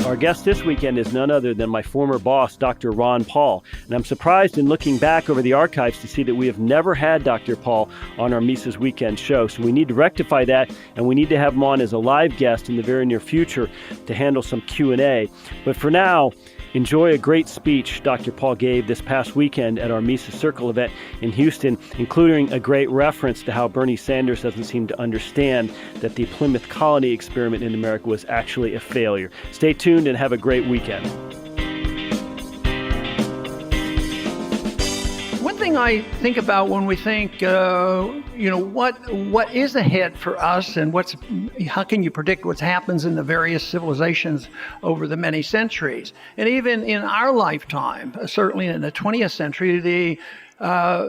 Our guest this weekend is none other than my former boss, Dr. Ron Paul. And I'm surprised in looking back over the archives to see that we have never had Dr. Paul on our Mises Weekend show. So we need to rectify that, and we need to have him on as a live guest in the very near future to handle some Q&A. But for now, enjoy a great speech Dr. Paul gave this past weekend at our Mises Circle event in Houston, including a great reference to how Bernie Sanders doesn't seem to understand that the Plymouth Colony experiment in America was actually a failure. Stay tuned and have a great weekend. One thing I think about when we think, what is ahead for us, and how can you predict what happens in the various civilizations over the many centuries? And even in our lifetime, certainly in the 20th century, the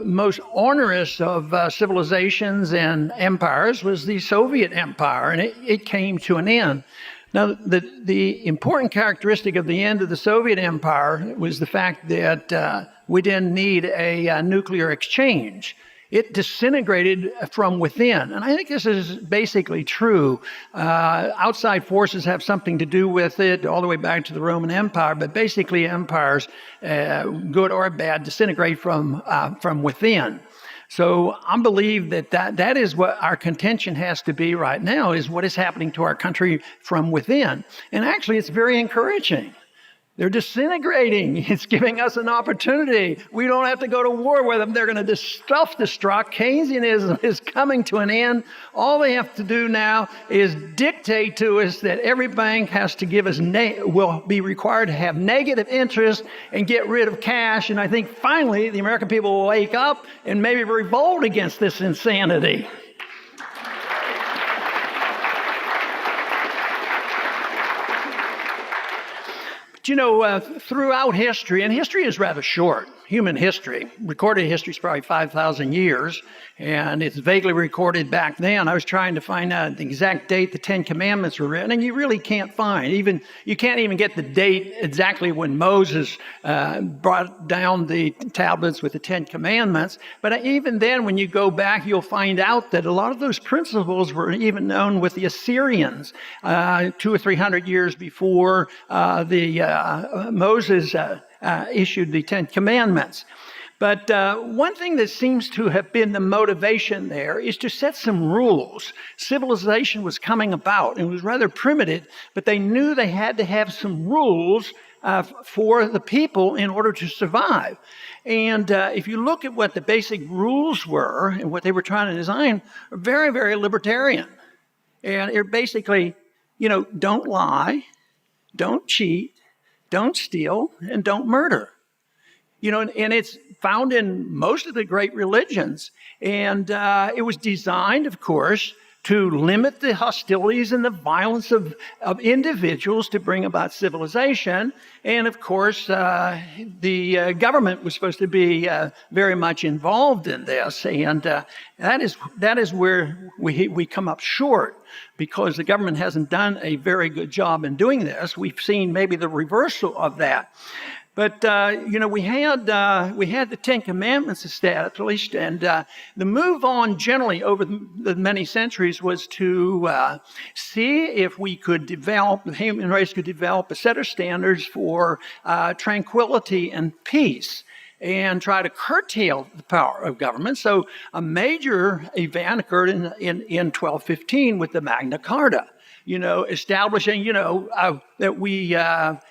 most onerous of civilizations and empires was the Soviet Empire, and it came to an end. Now, the important characteristic of the end of the Soviet Empire was the fact that we didn't need a nuclear exchange. It disintegrated from within. And I think this is basically true. Outside forces have something to do with it, all the way back to the Roman Empire. But basically, empires, good or bad, disintegrate from within. So I believe that is what our contention has to be right now, is what is happening to our country from within. And actually, it's very encouraging. They're disintegrating. It's giving us an opportunity. We don't have to go to war with them. They're going to self-destruct. Keynesianism is coming to an end. All they have to do now is dictate to us that every bank has to give us, will be required to have negative interest and get rid of cash. And I think finally the American people will wake up and maybe revolt against this insanity. Throughout history, and history is rather short, human history, recorded history is probably 5,000 years, and it's vaguely recorded back then. I was trying to find out the exact date the Ten Commandments were written, and you really can't find. You can't even get the date exactly when Moses brought down the tablets with the Ten Commandments. But even then, when you go back, you'll find out that a lot of those principles were even known with the Assyrians 200 or 300 years before Moses issued the Ten Commandments. But one thing that seems to have been the motivation there is to set some rules. Civilization was coming about. It was rather primitive, but they knew they had to have some rules for the people in order to survive. And if you look at what the basic rules were and what they were trying to design, are very, very libertarian. And it basically, don't lie, don't cheat, don't steal, and don't murder. And it's found in most of the great religions. And it was designed, of course, to limit the hostilities and the violence of individuals to bring about civilization. And of course, the government was supposed to be very much involved in this. And that is where we come up short, because the government hasn't done a very good job in doing this. We've seen maybe the reversal of that. But, we had the Ten Commandments established, and the move on generally over the many centuries was to see if the human race could develop a set of standards for tranquility and peace, and try to curtail the power of government. So a major event occurred in 1215 with the Magna Carta. Establishing, that we, have,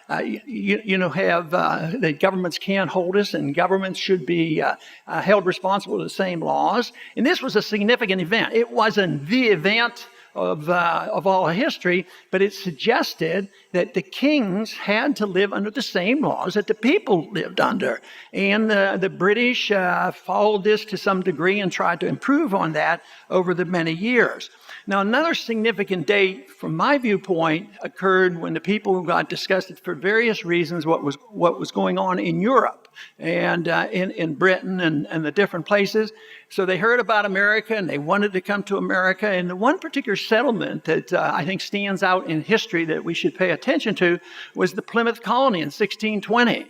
that governments can't hold us, and governments should be held responsible to the same laws. And this was a significant event. It wasn't the event of all history, but it suggested that the kings had to live under the same laws that the people lived under. And the British followed this to some degree and tried to improve on that over the many years. Now, another significant date, from my viewpoint, occurred when the people got disgusted for various reasons what was going on in Europe and in Britain and the different places. So they heard about America and they wanted to come to America. And the one particular settlement that I think stands out in history that we should pay attention to was the Plymouth Colony in 1620.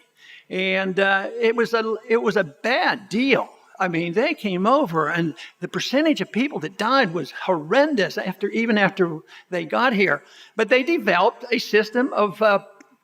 And it was a bad deal. I mean, they came over, and the percentage of people that died was horrendous even after they got here. But they developed a system of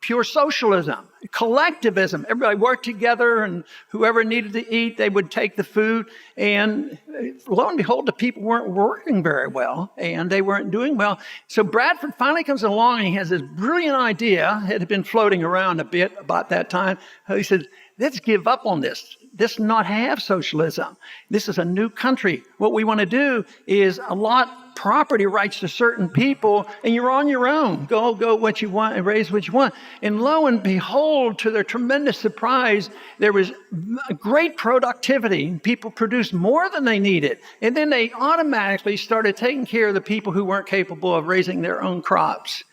pure socialism, collectivism. Everybody worked together, and whoever needed to eat, they would take the food. And lo and behold, the people weren't working very well, and they weren't doing well. So Bradford finally comes along, and he has this brilliant idea. It had been floating around a bit about that time. He said, let's give up on this. Let's not have socialism. This is a new country. What we want to do is allot property rights to certain people, and you're on your own. Go what you want and raise what you want. And lo and behold, to their tremendous surprise, there was great productivity. People produced more than they needed. And then they automatically started taking care of the people who weren't capable of raising their own crops.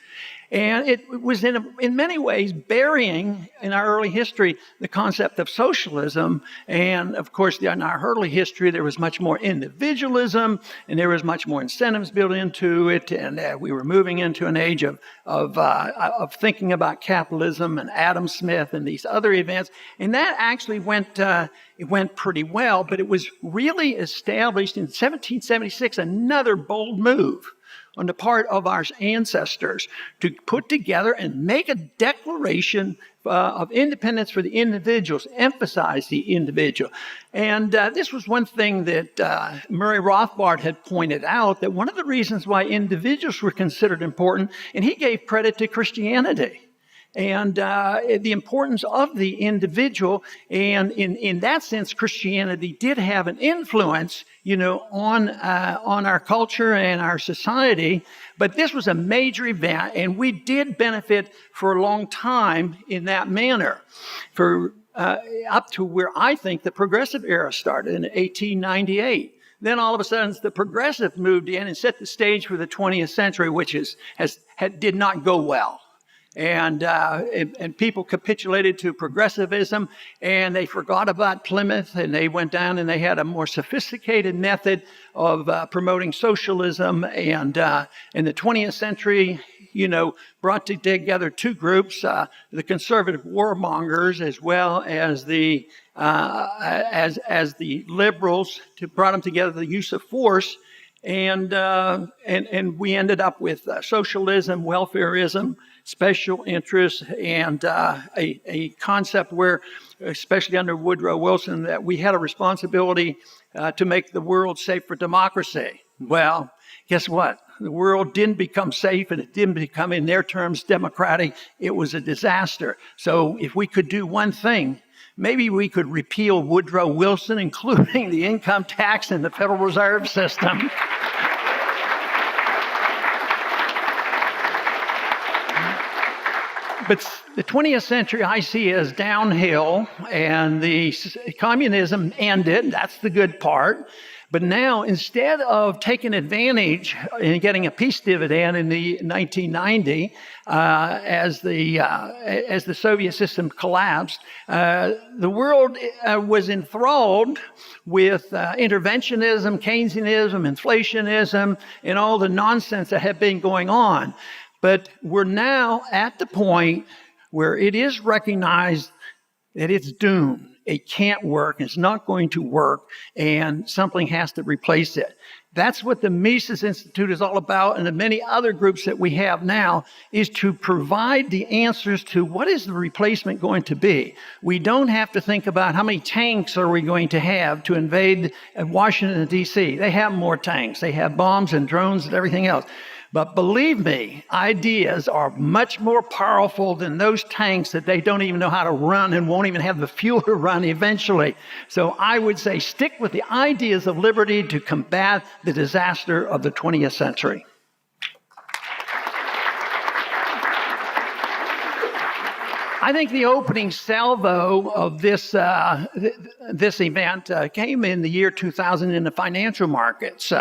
And it was in many ways burying in our early history the concept of socialism. And of course, in our early history, there was much more individualism, and there was much more incentives built into it. And we were moving into an age of thinking about capitalism and Adam Smith and these other events. And that actually went pretty well, but it was really established in 1776, another bold move on the part of our ancestors to put together and make a declaration of independence for the individuals, emphasize the individual. And this was one thing that Murray Rothbard had pointed out, that one of the reasons why individuals were considered important, and he gave credit to Christianity and the importance of the individual. And in that sense, Christianity did have an influence, on our culture and our society. But this was a major event, and we did benefit for a long time in that manner, for up to where I think the progressive era started in 1898. Then all of a sudden, the progressive moved in and set the stage for the 20th century, which did not go well. And people capitulated to progressivism, and they forgot about Plymouth, and they went down and they had a more sophisticated method of promoting socialism. And in the 20th century, brought together two groups: the conservative warmongers, as well as the liberals, to brought them together, the use of force. And we ended up with socialism, welfarism, special interests, and a concept where, especially under Woodrow Wilson, that we had a responsibility to make the world safe for democracy. Well, guess what? The world didn't become safe, and it didn't become, in their terms, democratic. It was a disaster. So if we could do one thing, maybe we could repeal Woodrow Wilson, including the income tax and the Federal Reserve System. But the 20th century I see as downhill, and the communism ended. That's the good part. But now, instead of taking advantage and getting a peace dividend in the 1990, as the Soviet system collapsed, the world was enthralled with interventionism, Keynesianism, inflationism, and all the nonsense that had been going on. But we're now at the point where it is recognized that it's doomed. It can't work. It's not going to work, and something has to replace it. That's what the Mises Institute is all about, and the many other groups that we have now, is to provide the answers to what is the replacement going to be. We don't have to think about how many tanks are we going to have to invade Washington, D.C. They have more tanks. They have bombs and drones and everything else. But believe me, ideas are much more powerful than those tanks that they don't even know how to run and won't even have the fuel to run eventually. So I would say stick with the ideas of liberty to combat the disaster of the 20th century. I think the opening salvo of this event came in the year 2000 in the financial markets.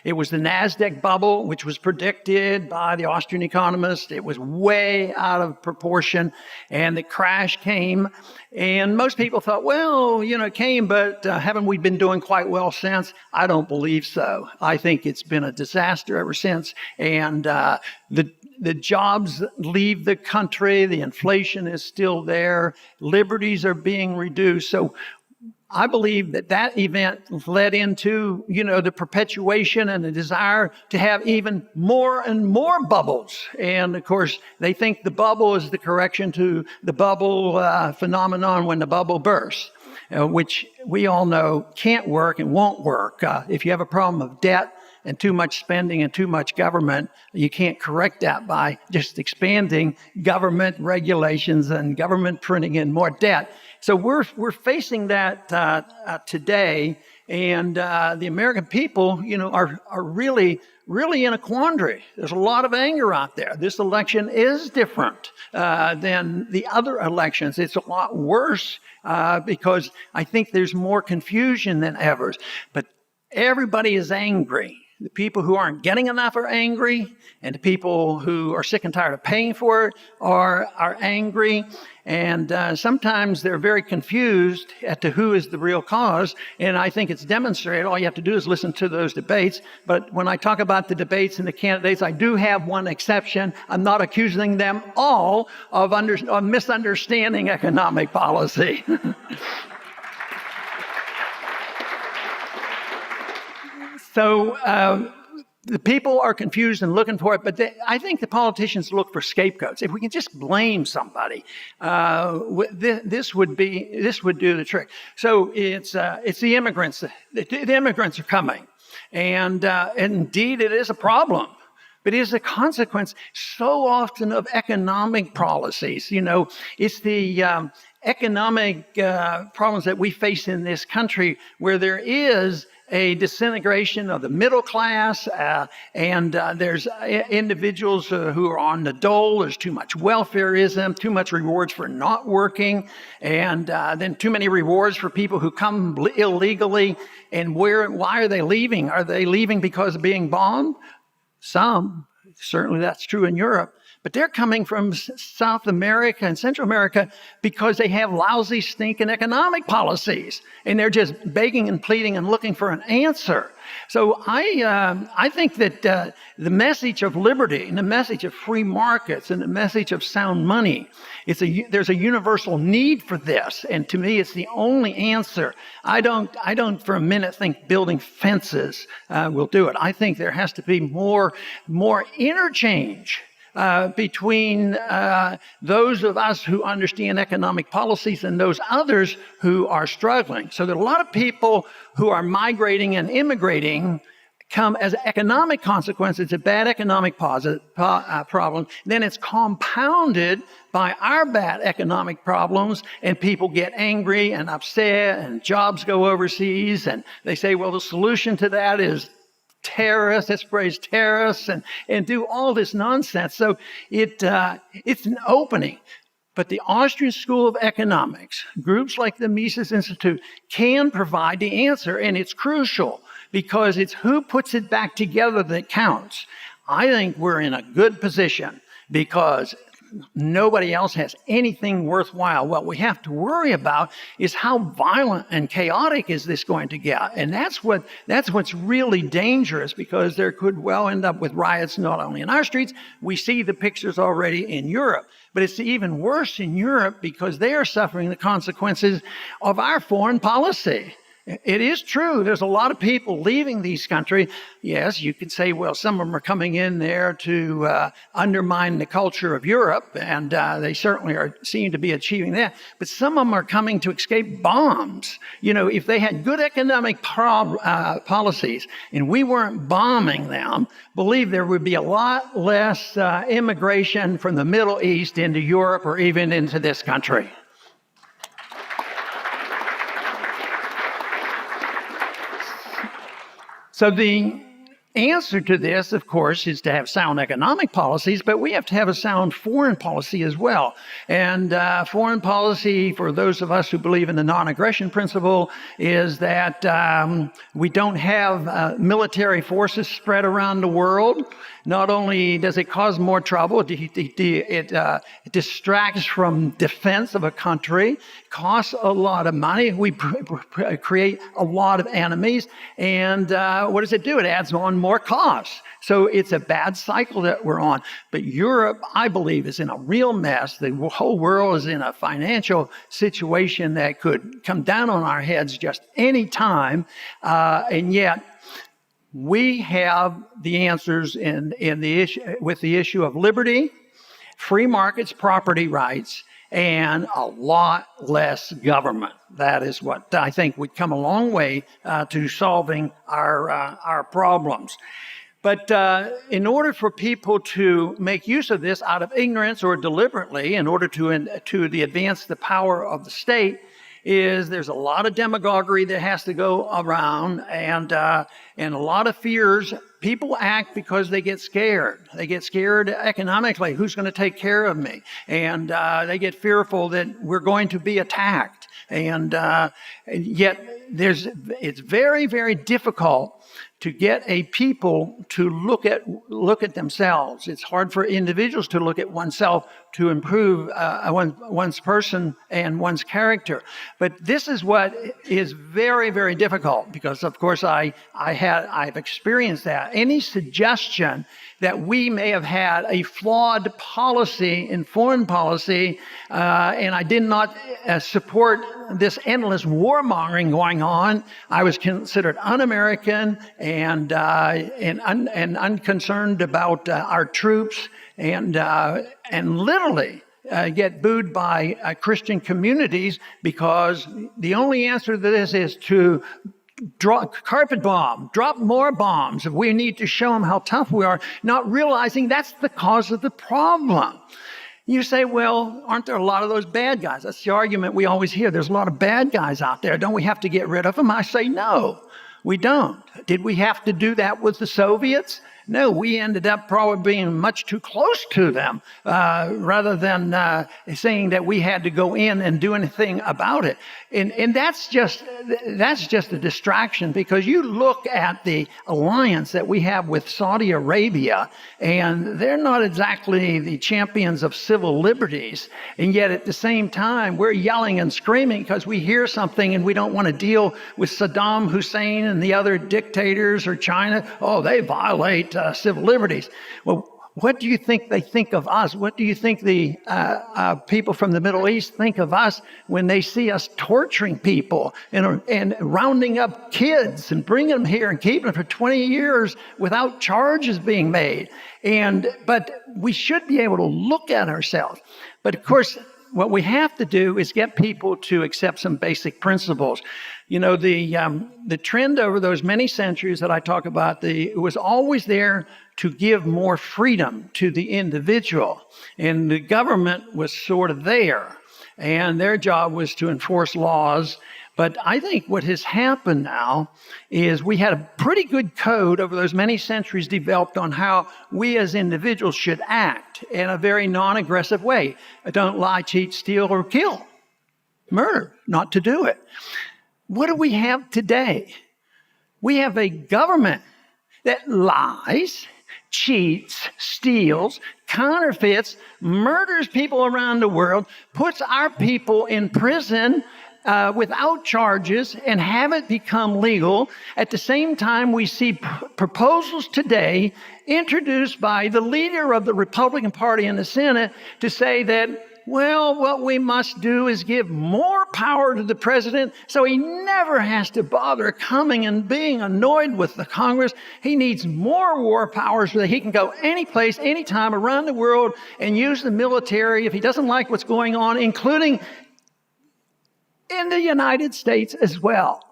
It was the NASDAQ bubble, which was predicted by the Austrian economist. It was way out of proportion, and the crash came. And most people thought, well, it came, but haven't we been doing quite well since? I don't believe so. I think it's been a disaster ever since. And the jobs leave the country. The inflation is still there. Liberties are being reduced. So I believe that event led into, the perpetuation and the desire to have even more and more bubbles. And of course, they think the bubble is the correction to the bubble phenomenon when the bubble bursts, which we all know can't work and won't work. If you have a problem of debt and too much spending and too much government, you can't correct that by just expanding government regulations and government printing in more debt. So we're facing that today, and the American people, are really in a quandary. There's a lot of anger out there. This election is different than the other elections. It's a lot worse because I think there's more confusion than ever. But everybody is angry. The people who aren't getting enough are angry, and the people who are sick and tired of paying for it are angry. And sometimes they're very confused as to who is the real cause. And I think it's demonstrated. All you have to do is listen to those debates. But when I talk about the debates and the candidates, I do have one exception. I'm not accusing them all of misunderstanding economic policy. So the people are confused and looking for it, but I think the politicians look for scapegoats. If we can just blame somebody, this would do the trick. So it's the immigrants. The immigrants are coming, and indeed it is a problem. But it is a consequence so often of economic policies. It's the economic problems that we face in this country where there is a disintegration of the middle class, and there's individuals who are on the dole. There's too much welfareism, too much rewards for not working, and then too many rewards for people who come illegally. And why are they leaving? Are they leaving because of being bombed? Some, certainly that's true in Europe. But they're coming from South America and Central America because they have lousy, stinking economic policies. And they're just begging and pleading and looking for an answer. So I think that the message of liberty and the message of free markets and the message of sound money, there's a universal need for this. And to me, it's the only answer. I don't for a minute think building fences will do it. I think there has to be more interchange between those of us who understand economic policies and those others who are struggling. So there are a lot of people who are migrating and immigrating come as economic consequence. It's a bad economic problem. Then it's compounded by our bad economic problems, and people get angry and upset, and jobs go overseas, and they say, well, the solution to that is terrorists, let's raise terrorists and do all this nonsense. So it's an opening. But the Austrian School of Economics, groups like the Mises Institute, can provide the answer, and it's crucial because it's who puts it back together that counts. I think we're in a good position because nobody else has anything worthwhile. What we have to worry about is how violent and chaotic is this going to get. And that's what's really dangerous, because there could well end up with riots not only in our streets. We see the pictures already in Europe. But it's even worse in Europe because they are suffering the consequences of our foreign policy. It is true. There's a lot of people leaving these countries. Yes, you could say, well, some of them are coming in there to undermine the culture of Europe, and they certainly seem to be achieving that. But some of them are coming to escape bombs. If they had good economic policies and we weren't bombing them, believe there would be a lot less immigration from the Middle East into Europe or even into this country. So the answer to this, of course, is to have sound economic policies, but we have to have a sound foreign policy as well. And foreign policy, for those of us who believe in the non-aggression principle, is that we don't have military forces spread around the world. Not only does it cause more trouble, it distracts from defense of a country, costs a lot of money, we create a lot of enemies, and what does it do? It adds on more costs. So it's a bad cycle that we're on. But Europe, I believe, is in a real mess. The whole world is in a financial situation that could come down on our heads just any time. And yet, we have the answers in the issue, with the issue of liberty, free markets, property rights, and a lot less government. That is what I think would come a long way to solving our problems. But in order for people to make use of this out of ignorance or deliberately, in order to advance the power of the state, there's a lot of demagoguery that has to go around, and a lot of fears. People act because they get scared. They get scared economically. Who's going to take care of me? And they get fearful that we're going to be attacked. And yet, it's very, very difficult to get a people to look at themselves. It's hard for individuals to look at oneself to improve one's person and one's character. But this is what is very, very difficult, because of course I've experienced that. Any suggestion that we may have had a flawed policy in foreign policy, and I did not support this endless warmongering going on. I was considered un-American and unconcerned about our troops, and literally get booed by Christian communities, because the only answer to this is to carpet bomb, drop more bombs. We need to show them how tough we are, not realizing that's the cause of the problem. You say, well, aren't there a lot of those bad guys? That's the argument we always hear. There's a lot of bad guys out there. Don't we have to get rid of them? I say, no, we don't. Did we have to do that with the Soviets? No, we ended up probably being much too close to them, rather than saying that we had to go in and do anything about it. And that's just a distraction, because you look at the alliance that we have with Saudi Arabia, and they're not exactly the champions of civil liberties. And yet at the same time, we're yelling and screaming because we hear something and we don't want to deal with Saddam Hussein and the other dictators, or China. Oh, they violate civil liberties. Well, what do you think they think of us? What do you think the people from the Middle East think of us when they see us torturing people and rounding up kids and bringing them here and keeping them for 20 years without charges being made? But we should be able to look at ourselves. But of course, what we have to do is get people to accept some basic principles. You know, the trend over those many centuries that I talk about, it was always there to give more freedom to the individual. And the government was sort of there, and their job was to enforce laws. But I think what has happened now is we had a pretty good code over those many centuries developed on how we as individuals should act in a very non-aggressive way. Don't lie, cheat, steal, or kill. Murder, not to do it. What do we have today? We have a government that lies, cheats, steals, counterfeits, murders people around the world, puts our people in prison without charges and have it become legal. At the same time, we see proposals today introduced by the leader of the Republican Party in the Senate to say that, well, what we must do is give more power to the president so he never has to bother coming and being annoyed with the Congress. He needs more war power so that he can go any place, anytime around the world and use the military if he doesn't like what's going on, including in the United States as well.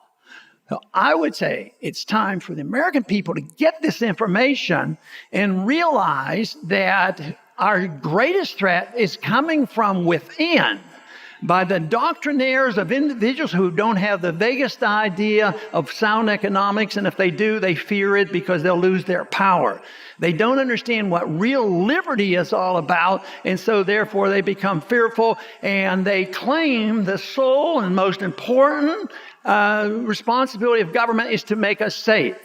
So I would say it's time for the American people to get this information and realize that our greatest threat is coming from within, by the doctrinaires of individuals who don't have the vaguest idea of sound economics, and if they do, they fear it because they'll lose their power. They don't understand what real liberty is all about, and so therefore they become fearful, and they claim the sole and most important responsibility of government is to make us safe.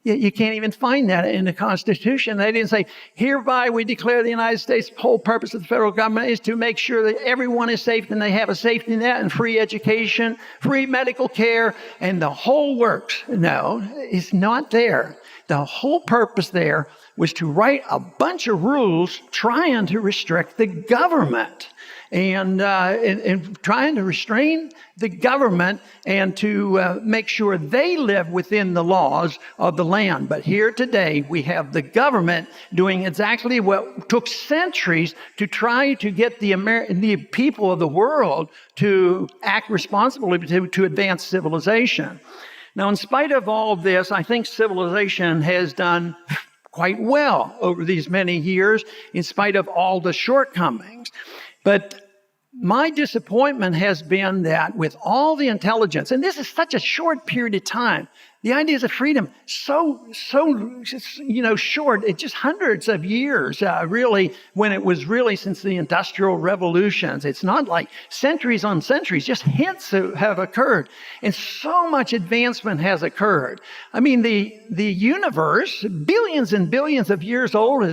You can't even find that in the Constitution. They didn't say, hereby we declare the United States whole purpose of the federal government is to make sure that everyone is safe and they have a safety net and free education, free medical care, and the whole works. No, it's not there. The whole purpose there was to write a bunch of rules trying to restrict the government and trying to restrain the government and to make sure they live within the laws of the land. But here today, we have the government doing exactly what took centuries to try to get the people of the world to act responsibly to advance civilization. Now, in spite of all of this, I think civilization has done quite well over these many years, in spite of all the shortcomings. But my disappointment has been that with all the intelligence, and this is such a short period of time, the ideas of freedom so short, it's just hundreds of years, really, when it was really since the Industrial Revolutions. It's not like centuries on centuries, just hints have occurred. And so much advancement has occurred. I mean, the universe, billions and billions of years old,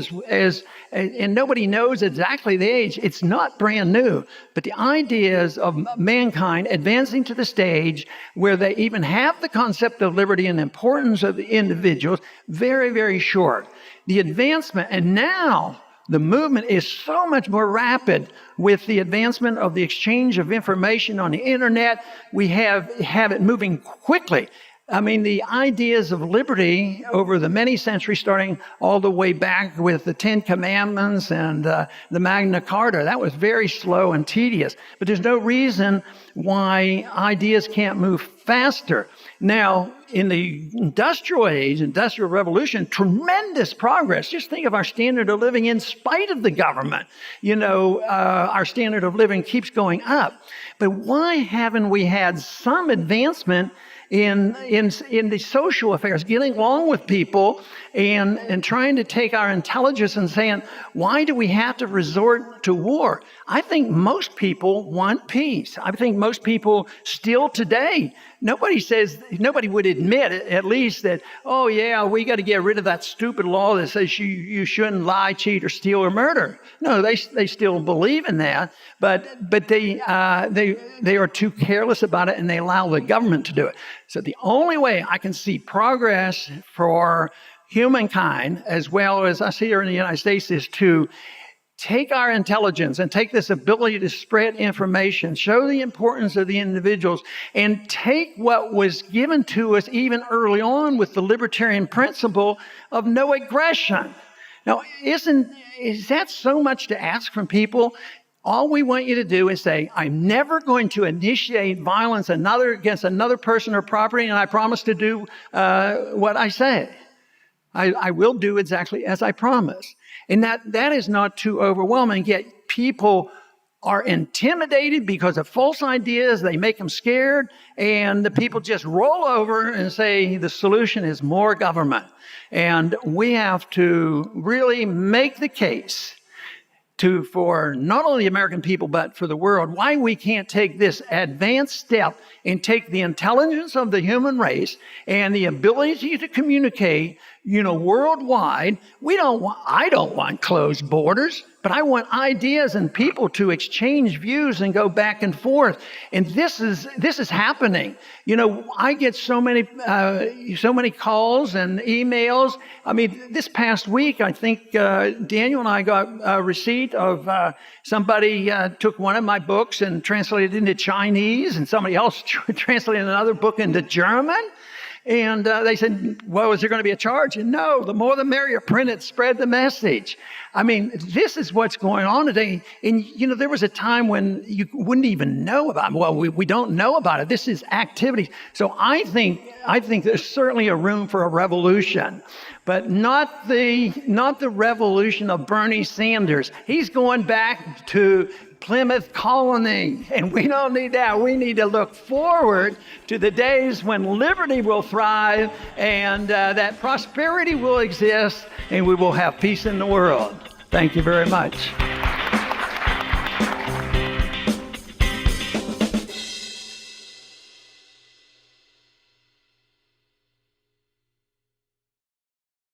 and nobody knows exactly the age. It's not brand new. But the ideas of mankind advancing to the stage where they even have the concept of liberty and importance of the individuals, very, very short. The advancement, and now the movement is so much more rapid with the advancement of the exchange of information on the internet. We have it moving quickly. I mean, the ideas of liberty over the many centuries, starting all the way back with the Ten Commandments and the Magna Carta, that was very slow and tedious. But there's no reason why ideas can't move faster. Now, in the industrial age, industrial revolution, tremendous progress. Just think of our standard of living in spite of the government. Our standard of living keeps going up. But why haven't we had some advancement in the social affairs, getting along with people and trying to take our intelligence and saying, why do we have to resort to war? I think most people want peace. I think most people still today, nobody would admit, at least, that, oh yeah, we got to get rid of that stupid law that says you shouldn't lie, cheat, or steal, or murder. No, they still believe in that, but they are too careless about it, and they allow the government to do it. So the only way I can see progress for humankind, as well as us here in the United States, is to take our intelligence and take this ability to spread information, show the importance of the individuals, and take what was given to us even early on with the libertarian principle of no aggression. Now, is that so much to ask from people? All we want you to do is say, I'm never going to initiate violence against another person or property, and I promise to do what I say. I will do exactly as I promise. And that is not too overwhelming, yet people are intimidated because of false ideas. They make them scared, and the people just roll over and say the solution is more government. And we have to really make the case for not only the American people, but for the world, why we can't take this advanced step and take the intelligence of the human race and the ability to communicate, worldwide. I don't want closed borders, but I want ideas and people to exchange views and go back and forth. And this is happening. I get so many calls and emails. I mean, this past week, I think Daniel and I got a receipt of somebody took one of my books and translated it into Chinese, and somebody else translated another book into German. And they said, well, is there going to be a charge? And no, the more the merrier. Print it, spread the message. I mean, this is what's going on today. And, there was a time when you wouldn't even know about it. Well, we don't know about it. This is activity. So I think there's certainly a room for a revolution, but not the revolution of Bernie Sanders. He's going back to Plymouth Colony, and we don't need that. We need to look forward to the days when liberty will thrive and that prosperity will exist and we will have peace in the world. Thank you very much.